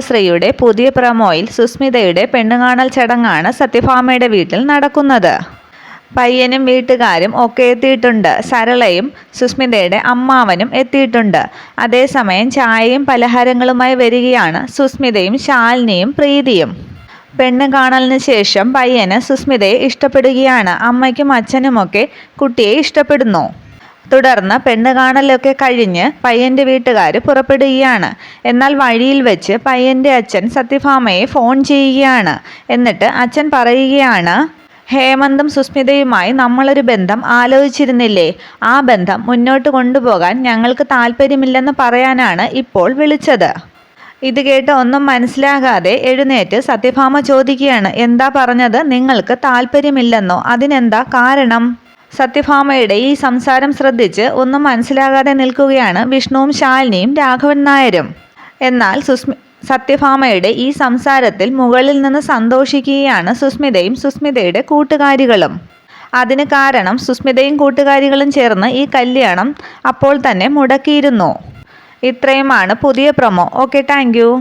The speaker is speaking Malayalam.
ശ്രീയുടെ പുതിയ പ്രമോയിൽ സുസ്മിതയുടെ പെണ്ണുകാണൽ ചടങ്ങാണ് സത്യഭാമയുടെ വീട്ടിൽ നടക്കുന്നത്. പയ്യനും വീട്ടുകാരും ഒക്കെ എത്തിയിട്ടുണ്ട്. സരളയും സുസ്മിതയുടെ അമ്മാവനും എത്തിയിട്ടുണ്ട്. അതേസമയം ചായയും പലഹാരങ്ങളുമായി വരികയാണ് സുസ്മിതയും ശാലിനിയും പ്രീതിയും. പെണ്ണ് കാണലിന് ശേഷം പയ്യന് സുസ്മിതയെ ഇഷ്ടപ്പെടുകയാണ്. അമ്മയ്ക്കും അച്ഛനുമൊക്കെ കുട്ടിയെ ഇഷ്ടപ്പെടുന്നു. തുടർന്ന് പെണ്ണ് കാണലൊക്കെ കഴിഞ്ഞ് പയ്യൻ്റെ വീട്ടുകാർ പുറപ്പെടുകയാണ്. എന്നാൽ വഴിയിൽ വെച്ച് പയ്യൻ്റെ അച്ഛൻ സത്യഭാമയെ ഫോൺ ചെയ്യുകയാണ്. എന്നിട്ട് അച്ഛൻ പറയുകയാണ്, ഹേമന്തും സുസ്മിതയുമായി നമ്മളൊരു ബന്ധം ആലോചിച്ചിരുന്നില്ലേ? ആ ബന്ധം മുന്നോട്ട് കൊണ്ടുപോകാൻ ഞങ്ങൾക്ക് താല്പര്യമില്ലെന്ന് പറയാനാണ് ഇപ്പോൾ വിളിച്ചത്. ഇത് കേട്ട് ഒന്നും മനസ്സിലാകാതെ എഴുന്നേറ്റ് സത്യഭാമ ചോദിക്കുകയാണ്, എന്താ പറഞ്ഞത്? നിങ്ങൾക്ക് താല്പര്യമില്ലെന്നോ? അതിനെന്താ കാരണം? സത്യഭാമയുടെ ഈ സംസാരം ശ്രദ്ധിച്ച് ഒന്നും മനസ്സിലാകാതെ നിൽക്കുകയാണ് വിഷ്ണുവും ശാലിനിയും രാഘവൻ നായരും. എന്നാൽ സത്യഭാമയുടെ ഈ സംസാരത്തിൽ മുകളിൽ നിന്ന് സന്തോഷിക്കുകയാണ് സുസ്മിതയും സുസ്മിതയുടെ കൂട്ടുകാരികളും. അതിന് കാരണം സുസ്മിതയും കൂട്ടുകാരികളും ചേർന്ന് ഈ കല്യാണം അപ്പോൾ തന്നെ മുടക്കിയിരുന്നു. ഇത്രയുമാണ് പുതിയ പ്രൊമോ. Okay, thank you.